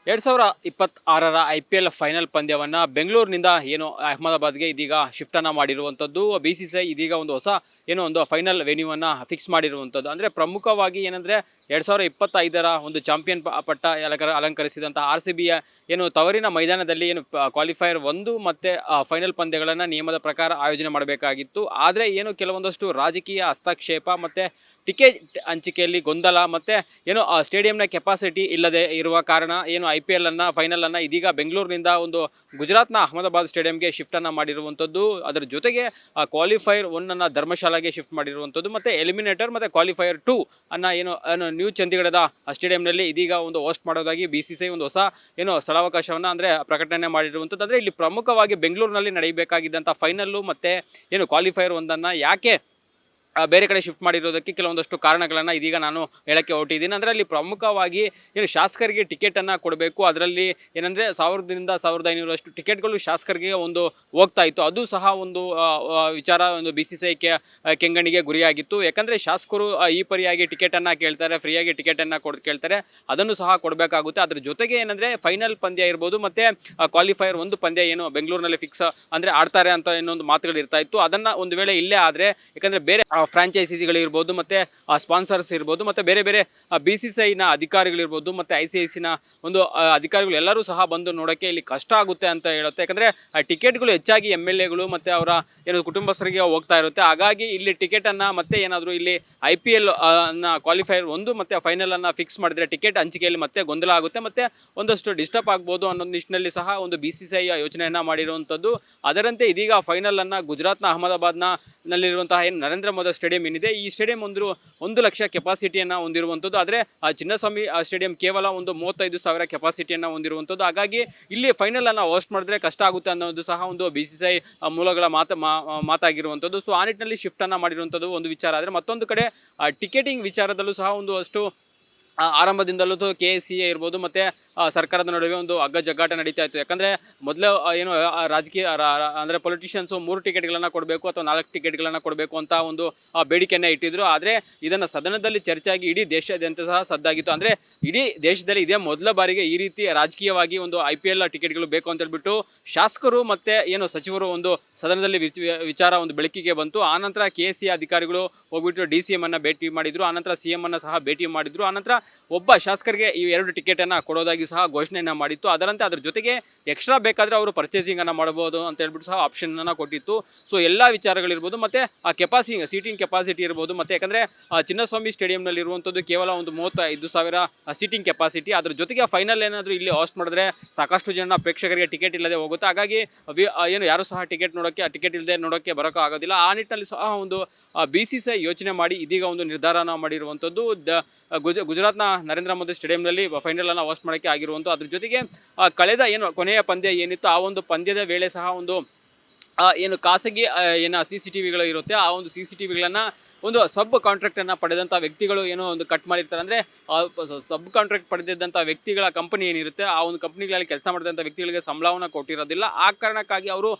2026ರ IPL final ಪಂದ್ಯವನ್ನು ಬೆಂಗಳೂರಿನಿಂದ ಅಹಮದಾಬಾದ್ಗೆ ಇದೀಗ ಶಿಫ್ಟನ್ನು ಮಾಡಿರುವಂಥದ್ದು. BCCI ಇದೀಗ ಒಂದು ಹೊಸ ಒಂದು ಫೈನಲ್ ವೆನ್ಯೂವನ್ನು ಫಿಕ್ಸ್ ಮಾಡಿರುವಂಥದ್ದು. ಅಂದರೆ ಪ್ರಮುಖವಾಗಿ ಏನಂದರೆ 2025ರ ಒಂದು ಚಾಂಪಿಯನ್ ಪಟ್ಟ ಅಲಂಕರಿಸಿದಂಥ RCBಯ ತವರಿನ ಮೈದಾನದಲ್ಲಿ ಕ್ವಾಲಿಫೈಯರ್ 1 ಮತ್ತು ಫೈನಲ್ ಪಂದ್ಯಗಳನ್ನು ನಿಯಮದ ಪ್ರಕಾರ ಆಯೋಜನೆ ಮಾಡಬೇಕಾಗಿತ್ತು. ಆದರೆ ಕೆಲವೊಂದಷ್ಟು ರಾಜಕೀಯ ಹಸ್ತಕ್ಷೇಪ ಮತ್ತು ಟಿಕೆಟ್ ಹಂಚಿಕೆಯಲ್ಲಿ ಗೊಂದಲ ಮತ್ತು ಸ್ಟೇಡಿಯಂನ ಕೆಪಾಸಿಟಿ ಇಲ್ಲದೆ ಇರುವ ಕಾರಣ IPL ಫೈನಲನ್ನು ಇದೀಗ ಬೆಂಗಳೂರಿನಿಂದ ಒಂದು ಗುಜರಾತ್ನ ಅಹಮದಾಬಾದ್ ಸ್ಟೇಡಿಯಂಗೆ ಶಿಫ್ಟನ್ನು ಮಾಡಿರುವಂಥದ್ದು. ಅದರ ಜೊತೆಗೆ ಕ್ವಾಲಿಫೈಯರ್ 1 ಧರ್ಮಶಾಲಾಗೆ ಶಿಫ್ಟ್ ಮಾಡಿರುವಂಥದ್ದು ಮತ್ತು ಎಲಿಮಿನೇಟರ್ ಮತ್ತು ಕ್ವಾಲಿಫೈಯರ್ 2 ನ್ಯೂ ಚಂಡೀಗಢದ ಸ್ಟೇಡಿಯಂನಲ್ಲಿ ಇದೀಗ ಒಂದು ಹೋಸ್ಟ್ ಮಾಡೋದಾಗಿ BCCI ಒಂದು ಹೊಸ ಸ್ಥಳಾವಕಾಶವನ್ನು ಅಂದರೆ ಪ್ರಕಟಣೆ ಮಾಡಿರುವಂಥದ್ದು. ಅಂದರೆ ಇಲ್ಲಿ ಪ್ರಮುಖವಾಗಿ ಬೆಂಗಳೂರಿನಲ್ಲಿ ನಡೆಯಬೇಕಾಗಿದ್ದಂಥ ಫೈನಲ್ಲು ಮತ್ತು ಕ್ವಾಲಿಫೈಯರ್ 1 ಯಾಕೆ ಬೇರೆ ಕಡೆ ಶಿಫ್ಟ್ ಮಾಡಿರೋದಕ್ಕೆ ಕೆಲವೊಂದಷ್ಟು ಕಾರಣಗಳನ್ನು ಇದೀಗ ನಾನು ಹೇಳಕ್ಕೆ ಹೊರಟಿದ್ದೀನಿ. ಅಂದರೆ ಅಲ್ಲಿ ಪ್ರಮುಖವಾಗಿ ಶಾಸಕರಿಗೆ ಟಿಕೆಟನ್ನು ಕೊಡಬೇಕು. ಅದರಲ್ಲಿ 1000ರಿಂದ 1500 ಟಿಕೆಟ್ಗಳು ಶಾಸಕರಿಗೆ ಹೋಗ್ತಾ ಇತ್ತು. ಅದು ಸಹ ವಿಚಾರ BCCI ಕೆಂಗಣ್ಣಿಗೆ ಗುರಿಯಾಗಿತ್ತು. ಯಾಕಂದರೆ ಶಾಸಕರು ಈ ಪರಿಯಾಗಿ ಟಿಕೆಟನ್ನು ಕೇಳ್ತಾರೆ, ಫ್ರೀಯಾಗಿ ಟಿಕೆಟನ್ನು ಕೇಳ್ತಾರೆ, ಅದನ್ನು ಸಹ ಕೊಡಬೇಕಾಗುತ್ತೆ. ಅದ್ರ ಜೊತೆಗೆ ಫೈನಲ್ ಪಂದ್ಯ ಇರ್ಬೋದು ಮತ್ತು ಕ್ವಾಲಿಫೈಯರ್ 1 ಪಂದ್ಯ ಬೆಂಗಳೂರಿನಲ್ಲಿ ಫಿಕ್ಸ್ ಅಂದರೆ ಆಡ್ತಾರೆ ಅಂತ ಇನ್ನೊಂದು ಮಾತುಗಳು ಇರ್ತಾ ಇತ್ತು. ಅದನ್ನು ಒಂದು ವೇಳೆ ಇಲ್ಲೇ ಆದರೆ, ಯಾಕಂದರೆ ಬೇರೆ ಫ್ರಾಂಚೈಸಿಗಳಿರ್ಬೋದು ಮತ್ತು ಸ್ಪಾನ್ಸರ್ಸ್ ಇರ್ಬೋದು ಮತ್ತು ಬೇರೆ ಬೇರೆ BCCIನ ಅಧಿಕಾರಿಗಳಿರ್ಬೋದು ಮತ್ತು ICICನ ಅಧಿಕಾರಿಗಳು ಎಲ್ಲರೂ ಸಹ ಬಂದು ನೋಡೋಕ್ಕೆ ಇಲ್ಲಿ ಕಷ್ಟ ಆಗುತ್ತೆ ಅಂತ ಹೇಳುತ್ತೆ. ಯಾಕಂದರೆ ಟಿಕೆಟ್ಗಳು ಹೆಚ್ಚಾಗಿ MLAಗಳು ಮತ್ತು ಅವರ ಕುಟುಂಬಸ್ಥರಿಗೆ ಹೋಗ್ತಾ ಇರುತ್ತೆ. ಹಾಗಾಗಿ ಇಲ್ಲಿ ಟಿಕೆಟನ್ನು ಮತ್ತೆ ಏನಾದರೂ ಇಲ್ಲಿ IPL ಕ್ವಾಲಿಫೈಯರ್ 1 ಮತ್ತು ಫೈನಲನ್ನು ಫಿಕ್ಸ್ ಮಾಡಿದರೆ ಟಿಕೆಟ್ ಹಂಚಿಕೆಯಲ್ಲಿ ಮತ್ತೆ ಗೊಂದಲ ಆಗುತ್ತೆ ಮತ್ತು ಒಂದಷ್ಟು ಡಿಸ್ಟರ್ಬ್ ಆಗ್ಬೋದು ಅನ್ನೋ ನಿಟ್ಟಿನಲ್ಲಿ ಸಹ BCCI ಯೋಚನೆಯನ್ನು ಮಾಡಿರುವಂಥದ್ದು. ಅದರಂತೆ ಇದೀಗ ಫೈನಲನ್ನು ಗುಜರಾತ್ನ ಅಹಮದಾಬಾದ್ನಲ್ಲಿರುವಂತಹ ನರೇಂದ್ರ ಮೋದಿ ಸ್ಟೇಡಿಯಂ ಏನಿದೆ, ಈ ಸ್ಟೇಡಿಯಂ 1 ಲಕ್ಷ ಕೆಪಾಸಿಟಿಯನ್ನು ಹೊಂದಿರುವಂಥದ್ದು. ಆದರೆ ಚಿನ್ನಸ್ವಾಮಿ ಸ್ಟೇಡಿಯಂ ಕೇವಲ 35,000 ಕೆಪಾಸಿಟಿಯನ್ನು ಹೊಂದಿರುವಂಥದ್ದು. ಹಾಗಾಗಿ ಇಲ್ಲಿ ಫೈನಲನ್ನು ಹೋಸ್ಟ್ ಮಾಡಿದ್ರೆ ಕಷ್ಟ ಆಗುತ್ತೆ ಅನ್ನೋದು ಸಹ BCCI ಮೂಲಗಳ ಮಾತಾಗಿರುವಂಥದ್ದು. ಸೊ ಆ ನಿಟ್ಟಿನಲ್ಲಿ ಶಿಫ್ಟನ್ನು ಮಾಡಿರುವಂಥದ್ದು ಒಂದು ವಿಚಾರ. ಆದರೆ ಮತ್ತೊಂದು ಕಡೆ ಟಿಕೆಟಿಂಗ್ ವಿಚಾರದಲ್ಲೂ ಸಹ ಅಷ್ಟು ಆರಂಭದಿಂದಲೂ KCA ಇರ್ಬೋದು ಮತ್ತು ಸರ್ಕಾರದ ನಡುವೆ ಹಗ್ಗ ಜಗ್ಗಾಟ ನಡೀತಾ ಇತ್ತು. ಯಾಕಂದರೆ ಮೊದಲು ರಾಜಕೀಯ ಅಂದರೆ ಪೊಲಿಟಿಷಿಯನ್ಸು 3 ಟಿಕೆಟ್ಗಳನ್ನು ಕೊಡಬೇಕು ಅಥವಾ 4 ಟಿಕೆಟ್ಗಳನ್ನು ಕೊಡಬೇಕು ಅಂತ ಬೇಡಿಕೆಯನ್ನು ಇಟ್ಟಿದ್ರು. ಆದರೆ ಇದನ್ನು ಸದನದಲ್ಲಿ ಚರ್ಚೆಯಾಗಿ ಇಡೀ ದೇಶಾದ್ಯಂತ ಸಹ ಸದ್ದಾಗಿತ್ತು. ಅಂದರೆ ಇಡೀ ದೇಶದಲ್ಲಿ ಇದೇ ಮೊದಲ ಬಾರಿಗೆ ಈ ರೀತಿ ರಾಜಕೀಯವಾಗಿ IPL ಟಿಕೆಟ್ಗಳು ಬೇಕು ಅಂತ ಹೇಳ್ಬಿಟ್ಟು ಶಾಸಕರು ಮತ್ತು ಸಚಿವರು ಸದನದಲ್ಲಿ ವಿಚಾರ ಬೆಳಕಿಗೆ ಬಂತು. ಆನಂತರ KCA ಅಧಿಕಾರಿಗಳು ಹೋಗ್ಬಿಟ್ಟು DCM ಭೇಟಿ ಮಾಡಿದ್ರು. ಆನಂತರ CM ಸಹ ಭೇಟಿ ಮಾಡಿದ್ರು. ಆನಂತರ ಒಬ್ಬ ಶಾಸಕರಿಗೆ ಈ 2 ಟಿಕೆಟನ್ನು ಕೊಡೋದಾಗಿ ಸಹ ಘೋಷಣೆಯನ್ನು ಮಾಡಿತ್ತು. ಅದರಂತೆ ಅದರ ಜೊತೆಗೆ ಎಕ್ಸ್ಟ್ರಾ ಬೇಕಾದರೆ ಅವರು ಪರ್ಚೇಸಿಂಗನ್ನು ಮಾಡಬಹುದು ಅಂತ ಹೇಳ್ಬಿಟ್ಟು ಸಹ ಆಪ್ಷನನ್ನು ಕೊಟ್ಟಿತ್ತು. ಸೊ ಎಲ್ಲ ವಿಚಾರಗಳಿರ್ಬೋದು ಮತ್ತು ಸೀಟಿಂಗ್ ಕೆಪಾಸಿಟಿ ಇರ್ಬೋದು ಮತ್ತು ಯಾಕಂದರೆ ಚಿನ್ನಸ್ವಾಮಿ ಸ್ಟೇಡಿಯಂನಲ್ಲಿ ಇರುವಂಥದ್ದು ಕೇವಲ 35,000 ಸೀಟಿಂಗ್ ಕೆಪಾಸಿಟಿ. ಅದ್ರ ಜೊತೆಗೆ ಫೈನಲ್ ಏನಾದರೂ ಇಲ್ಲಿ ಹೋಸ್ಟ್ ಮಾಡಿದ್ರೆ ಸಾಕಷ್ಟು ಜನ ಪ್ರೇಕ್ಷಕರಿಗೆ ಟಿಕೆಟ್ ಇಲ್ಲದೆ ಹೋಗುತ್ತೆ. ಹಾಗಾಗಿ ಯಾರು ಸಹ ಟಿಕೆಟ್ ಇಲ್ಲದೆ ನೋಡೋಕ್ಕೆ ಬರೋಕ್ಕೆ ಆಗೋದಿಲ್ಲ. ಆ ನಿಟ್ಟಿನಲ್ಲಿ ಸಹ BCCI ಯೋಚನೆ ಮಾಡಿ ಇದೀಗ ನಿರ್ಧಾರನ ಮಾಡಿರುವಂಥದ್ದು. ಗುಜರಾತ್ನ ನರೇಂದ್ರ ಮೋದಿ ಸ್ಟೇಡಿಯಂನಲ್ಲಿ ಫೈನಲನ್ನು ಹೋಸ್ಟ್ ಮಾಡೋಕ್ಕೆ ಆಗಿರುವಂಥದ್ದು. ಅದ್ರ ಜೊತೆಗೆ ಕಳೆದ ಕೊನೆಯ ಪಂದ್ಯ ಏನಿತ್ತು, ಆ ಪಂದ್ಯದ ವೇಳೆ ಸಹ ಖಾಸಗಿ CCTVಗಳು ಇರುತ್ತೆ. ಆ CCTVಗಳನ್ನು ಸಬ್ ಕಾಂಟ್ರಾಕ್ಟನ್ನು ಪಡೆದಂಥ ವ್ಯಕ್ತಿಗಳು ಕಟ್ ಮಾಡಿರ್ತಾರೆ. ಅಂದರೆ ಸಬ್ ಕಾಂಟ್ರಾಕ್ಟ್ ಪಡೆದಿದ್ದಂಥ ವ್ಯಕ್ತಿಗಳ ಕಂಪನಿ ಏನಿರುತ್ತೆ, ಆ ಕಂಪ್ನಿಗಳಲ್ಲಿ ಕೆಲಸ ಮಾಡಿದಂಥ ವ್ಯಕ್ತಿಗಳಿಗೆ ಸಂಬಳವನ್ನು ಕೊಟ್ಟಿರೋದಿಲ್ಲ. ಆ ಕಾರಣಕ್ಕಾಗಿ ಅವರು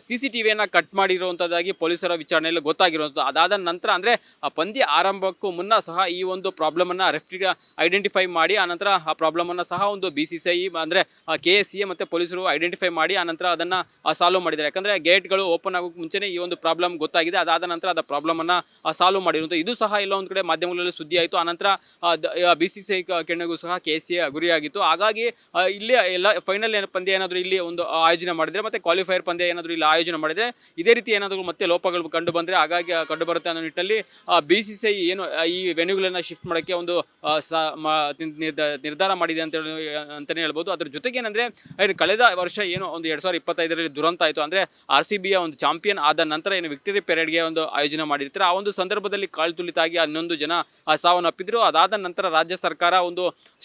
CCTVಯನ್ನು ಕಟ್ ಮಾಡಿರುವಂಥದ್ದಾಗಿ ಪೊಲೀಸರ ವಿಚಾರಣೆಯಲ್ಲಿ ಗೊತ್ತಾಗಿರುವಂಥದ್ದು. ಅದಾದ ನಂತರ ಅಂದರೆ ಆ ಪಂದ್ಯ ಆರಂಭಕ್ಕೂ ಮುನ್ನ ಸಹ ಈ ಪ್ರಾಬ್ಲಮನ್ನು ರೆಫ್ರಿಗೆ ಐಡೆಂಟಿಫೈ ಮಾಡಿ ಆನಂತರ ಆ ಪ್ರಾಬ್ಲಮನ್ನು ಸಹ BCCI ಅಂದರೆ KCA ಮತ್ತು ಪೊಲೀಸರು ಐಡೆಂಟಿಫೈ ಮಾಡಿ ಆನಂತರ ಅದನ್ನು ಸಾಲ್ವ್ ಮಾಡಿದ್ದಾರೆ. ಯಾಕಂದರೆ ಗೇಟ್ಗಳು ಓಪನ್ ಆಗೋಕ್ಕೆ ಮುಂಚೆನೇ ಈ ಪ್ರಾಬ್ಲಮ್ ಗೊತ್ತಾಗಿದೆ. ಅದಾದ ನಂತರ ಅದ ಪ್ರಾಬ್ಲಮನ್ನು ಸಾಲ್ವ್ ಮಾಡಿರುವಂಥ ಇದು ಸಹ ಎಲ್ಲ ಒಂದು ಕಡೆ ಮಾಧ್ಯಮಗಳಲ್ಲಿ ಸುದ್ದಿ ಆಯಿತು. ಆನಂತರ BCCI ಕೆಣಗೂ ಸಹ KCA ಗುರಿಯಾಗಿತ್ತು. ಹಾಗಾಗಿ ಇಲ್ಲಿ ಎಲ್ಲ ಫೈನಲ್ ಪಂದ್ಯ ಏನಾದರೂ ಇಲ್ಲಿ ಆಯೋಜನೆ ಮಾಡಿದರೆ ಮತ್ತು ಕ್ವಾಲಿಫೈಯರ್ ಪಂದ್ಯ ಏನಾದರೂ ಇಲ್ಲಿ ಆಯೋಜನೆ ಮಾಡಿದರೆ ಇದೇ ರೀತಿ ಏನಾದರೂ ಮತ್ತೆ ಲೋಪಗಳು ಕಂಡು ಬಂದರೆ ಕಂಡು ಬರುತ್ತೆ ಅನ್ನೋ ನಿಟ್ಟಿನಲ್ಲಿ BCCI ಈ ವೆನ್ಯೂಗಳನ್ನು ಶಿಫ್ಟ್ ಮಾಡೋಕ್ಕೆ ನಿರ್ಧಾರ ಮಾಡಿದೆ ಅಂತಲೇ ಹೇಳ್ಬೋದು. ಅದ್ರ ಜೊತೆಗೆ ಏನಂದರೆ ಕಳೆದ ವರ್ಷ 2025ರಲ್ಲಿ ದುರಂತ ಆಯಿತು. ಅಂದರೆ RCBಯ ಚಾಂಪಿಯನ್ ಆದ ನಂತರ ವಿಕ್ಟರಿ ಪೆರೇಡ್ಗೆ ಆಯೋಜನೆ ಮಾಡಿರ್ತಾರೆ. ಆ ಸಂದರ್ಭದಲ್ಲಿ ಕಾಲ್ತುಳಿತಾಗಿ 11 ಜನ ಸಾವನ್ನಪ್ಪಿದ್ರು. ಅದಾದ ನಂತರ ರಾಜ್ಯ ಸರ್ಕಾರ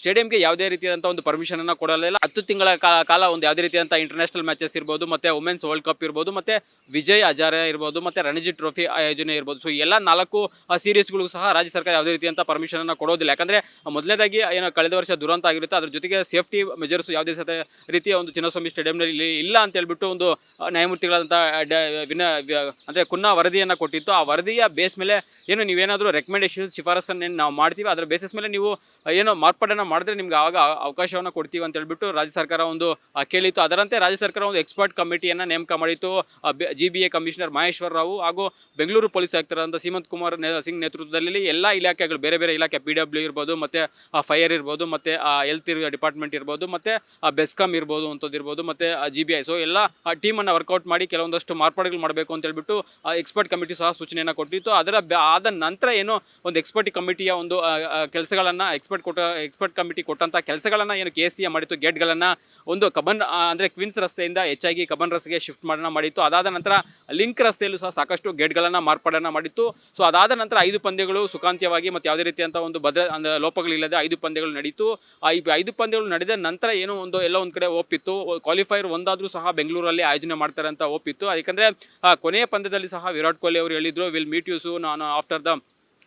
ಸ್ಟೇಡಿಯಂಗೆ ಯಾವುದೇ ರೀತಿಯಾದಂಥ ಪರ್ಮಿಷನನ್ನು ಕೊಡಲಿಲ್ಲ. 10 ತಿಂಗಳ ಕಾಲ ಯಾವುದೇ ರೀತಿಯಾದಂಥ ಇಂಟರ್ನ್ಯಾಷನಲ್ ಮ್ಯಾಚಸ್ ಇರ್ಬೋದು ಮತ್ತು ವುಮೆನ್ಸ್ ವರ್ಲ್ಡ್ ಕಪ್ ಕಪ್ ಇರ್ಬೋದು, ಮತ್ತೆ ವಿಜಯ್ ಹಜಾರೆ ಇರ್ಬೋದು, ಮತ್ತೆ ರಣಜಿ ಟ್ರೋಫಿ ಆಯೋಜನೆ ಇರ್ಬೋದು. ಸೊ ಎಲ್ಲ 4 ಸೀರೀಸ್ಗಳಿಗೂ ಸಹ ರಾಜ್ಯ ಸರ್ಕಾರ ಯಾವುದೇ ರೀತಿಯಂತ ಪರ್ಮಿಷನ್ ಅನ್ನು ಕೊಡೋದಿಲ್ಲ. ಯಾಕಂದ್ರೆ ಮೊದಲನೇದಾಗಿ ಏನೋ ಕಳೆದ ವರ್ಷ ದುರಂತ ಆಗಿರುತ್ತೆ, ಅದ್ರ ಜೊತೆಗೆ ಸೇಫ್ಟಿ ಮೆಜರ್ಸ್ ಯಾವುದೇ ರೀತಿಯ ಒಂದು ಚಿನ್ನಸ್ವಾಮಿ ಸ್ಟೇಡಿಯಂನಲ್ಲಿ ಇಲ್ಲ ಅಂತ ಹೇಳ್ಬಿಟ್ಟು ಒಂದು ನ್ಯಾಯಮೂರ್ತಿಗಳಾದಂಥ ಅಂದರೆ ಕುನ್ನಾ ವರದಿಯನ್ನು ಕೊಟ್ಟಿತ್ತು. ಆ ವರದಿಯ ಬೇಸ್ ಮೇಲೆ ಏನು ನೀವೇನಾದರೂ ರೆಕಮೆಂಡೇಶನ್ ಶಿಫಾರಸನ್ನು ನಾವು ಮಾಡ್ತೀವಿ, ಅದರ ಬೇಸಿಸ್ ಮೇಲೆ ನೀವು ಏನೋ ಮಾರ್ಪಾಡನ್ನು ಮಾಡಿದ್ರೆ ನಿಮ್ಗೆ ಆವಾಗ ಅವಕಾಶವನ್ನು ಕೊಡ್ತೀವಿ ಅಂತ ಹೇಳ್ಬಿಟ್ಟು ರಾಜ್ಯ ಸರ್ಕಾರ ಒಂದು ಕೇಳಿತ್ತು. ಅದರಂತೆ ರಾಜ್ಯ ಸರ್ಕಾರ ಒಂದು ಎಕ್ಸ್ಪರ್ಟ್ ಕಮಿಟಿಯನ್ನು ನೇಮಕ ಮಾಡಿತ್ತು. GBA ಕಮಿಷನರ್ ಮಹೇಶ್ವರ್ ರಾವ್ ಹಾಗೂ ಬೆಂಗಳೂರು ಪೊಲೀಸ್ ಆಯುಕ್ತರಾದಂಥ ಸೀಮಂತ್ ಕುಮಾರ್ ಸಿಂಗ್ ನೇತೃತ್ವದಲ್ಲಿ ಎಲ್ಲ ಇಲಾಖೆಗಳು, ಬೇರೆ ಬೇರೆ ಇಲಾಖೆ PW ಇರ್ಬೋದು, ಮತ್ತು ಫೈರ್ ಇರ್ಬೋದು, ಮತ್ತು ಹೆಲ್ತ್ ಡಿಪಾರ್ಟ್ಮೆಂಟ್ ಇರ್ಬೋದು, ಮತ್ತು ಬೆಸ್ಕಾಮ್ ಇರ್ಬೋದು ಅಂಥದ್ದು ಇರ್ಬೋದು, ಮತ್ತು GBI, ಸೊ ಎಲ್ಲ ಟೀಮನ್ನು ವರ್ಕೌಟ್ ಮಾಡಿ ಕೆಲವೊಂದಷ್ಟು ಮಾರ್ಪಾಡುಗಳು ಮಾಡಬೇಕು ಅಂತ ಹೇಳ್ಬಿಟ್ಟು ಎಕ್ಸ್ಪರ್ಟ್ ಕಮಿಟಿ ಸಹ ಸೂಚನೆಯನ್ನು ಕೊಟ್ಟಿತ್ತು. ಆದ ನಂತರ ಏನು ಒಂದು ಎಕ್ಸ್ಪರ್ಟ್ ಕಮಿಟಿಯ ಒಂದು ಕೆಲಸಗಳನ್ನು ಎಕ್ಸ್ಪರ್ಟ್ ಕಮಿಟಿ ಕೊಟ್ಟಂಥ ಕೆಲಸಗಳನ್ನು ಏನು KSCA ಮಾಡಿತ್ತು, ಗೇಟ್ಗಳನ್ನು ಒಂದು ಅಂದರೆ ಕ್ವೀನ್ಸ್ ರಸ್ತೆಯಿಂದ ಹೆಚ್ಚಾಗಿ ಕಬ್ಬನ್ ರಸ್ತೆಗೆ ಶಿಫ್ಟ್ ಮಾಡಿತ್ತು. ಅದಾದ ನಂತರ ಲಿಂಕ್ ರಸ್ತೆಯಲ್ಲೂ ಸಹ ಸಾಕಷ್ಟು ಗೇಟ್ಗಳನ್ನು ಮಾರ್ಪಾಡನ್ನು ಮಾಡಿತ್ತು. ಸೊ ಅದಾದ ನಂತರ 5 ಪಂದ್ಯಗಳು ಸುಖಾಂತ್ಯವಾಗಿ ಮತ್ತು ಯಾವುದೇ ರೀತಿಯಂಥ ಒಂದು ಲೋಪಗಳಿಲ್ಲದೆ 5 ಪಂದ್ಯಗಳು ನಡೀತು. ಈ 5 ಪಂದ್ಯಗಳು ನಡೆದ ನಂತರ ಏನೋ ಎಲ್ಲ ಒಂದು ಕಡೆ ಒಪ್ಪಿತ್ತು, ಕ್ವಾಲಿಫೈರ್ ಒಂದಾದರೂ ಸಹ ಬೆಂಗಳೂರಲ್ಲಿ ಆಯೋಜನೆ ಮಾಡ್ತಾರೆ ಅಂತ ಒಪ್ಪಿತ್ತು. ಯಾಕಂದರೆ ಕೊನೆಯ ಪಂದ್ಯದಲ್ಲಿ ಸಹ ವಿರಾಟ್ ಕೊಹ್ಲಿ ಅವರು ಹೇಳಿದ್ರು, will meet you soon after the,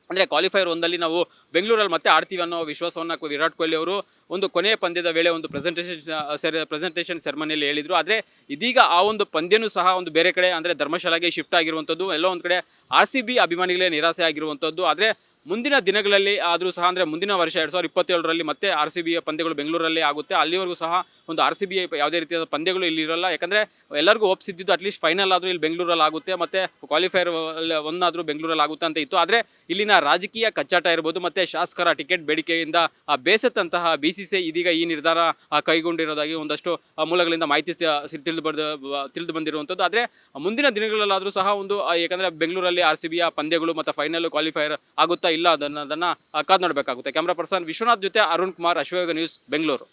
ಅಂದರೆ ಕ್ವಾಲಿಫೈರ್ 1 ನಾವು ಬೆಂಗಳೂರಲ್ಲಿ ಮತ್ತೆ ಆಡ್ತೀವಿ ಅನ್ನೋ ವಿಶ್ವಾಸವನ್ನು ವಿರಾಟ್ ಕೊಹ್ಲಿ ಅವರು ಒಂದು ಕೊನೆಯ ಪಂದ್ಯದ ವೇಳೆ ಒಂದು ಪ್ರೆಸೆಂಟೇಷನ್ ಸೆರೆಮನಿಯಲ್ಲಿ ಹೇಳಿದರು. ಆದರೆ ಇದೀಗ ಆ ಒಂದು ಪಂದ್ಯನೂ ಸಹ ಒಂದು ಬೇರೆ ಕಡೆ ಅಂದರೆ ಧರ್ಮಶಾಲೆಗೆ ಶಿಫ್ಟ್ ಆಗಿರುವಂಥದ್ದು, ಎಲ್ಲೋ ಒಂದು ಕಡೆ RCB ಅಭಿಮಾನಿಗಳೇ ನಿರಾಸೆ ಆಗಿರುವಂಥದ್ದು. ಆದರೆ ಮುಂದಿನ ದಿನಗಳಲ್ಲಿ ಆದರೂ ಸಹ ಅಂದರೆ ಮುಂದಿನ ವರ್ಷ 2027ರಲ್ಲಿ ಮತ್ತೆ RCB ಪಂದ್ಯಗಳು ಬೆಂಗಳೂರಲ್ಲಿ ಆಗುತ್ತೆ. ಅಲ್ಲಿವರೆಗೂ ಸಹ ಒಂದು RCB ಯಾವುದೇ ರೀತಿಯಾದ ಪಂದ್ಯಗಳು ಇಲ್ಲಿ ಇರೋಲ್ಲ. ಯಾಕಂದರೆ ಎಲ್ಲರಿಗೂ ಒಪ್ಪಿಸಿದ್ದು ಅಟ್ಲೀಸ್ಟ್ ಫೈನಲ್ ಆದರೂ ಇಲ್ಲಿ ಬೆಂಗಳೂರಲ್ಲಿ ಆಗುತ್ತೆ, ಮತ್ತು ಕ್ವಾಲಿಫೈರ್ 1 ಆದರೂ ಬೆಂಗಳೂರಲ್ಲಿ ಆಗುತ್ತೆ ಅಂತ ಇತ್ತು. ಆದರೆ ಇಲ್ಲಿನ ರಾಜಕೀಯ ಕಚ್ಚಾಟ ಇರ್ಬೋದು, ಮತ್ತು ಶಾಸಕರ ಟಿಕೆಟ್ ಬೇಡಿಕೆಯಿಂದ ಬೇಸತ್ತಂತಹ BCCI ಇದೀಗ ಈ ನಿರ್ಧಾರ ಕೈಗೊಂಡಿರೋದಾಗಿ ಒಂದಷ್ಟು ಮೂಲಗಳಿಂದ ಮಾಹಿತಿ ತಿಳಿದು ಬಂದಿರುವಂಥದ್ದು. ಆದರೆ ಮುಂದಿನ ದಿನಗಳಲ್ಲಾದರೂ ಸಹ ಒಂದು ಯಾಕಂದರೆ ಬೆಂಗಳೂರಲ್ಲಿ RCBಯ ಪಂದ್ಯಗಳು ಮತ್ತು ಫೈನಲ್ ಕ್ವಾಲಿಫೈರ್ ಆಗುತ್ತಾ ಇಲ್ಲ ಅದನ್ನು ಕಾದು ನೋಡಬೇಕಾಗುತ್ತೆ. ಕ್ಯಾಮ್ರಾ ಪರ್ಸನ್ ವಿಶ್ವನಾಥ್ ಜೊತೆ ಅರುಣ್ ಕುಮಾರ್, ಅಶ್ವಯೋಗ ನ್ಯೂಸ್, ಬೆಂಗಳೂರು.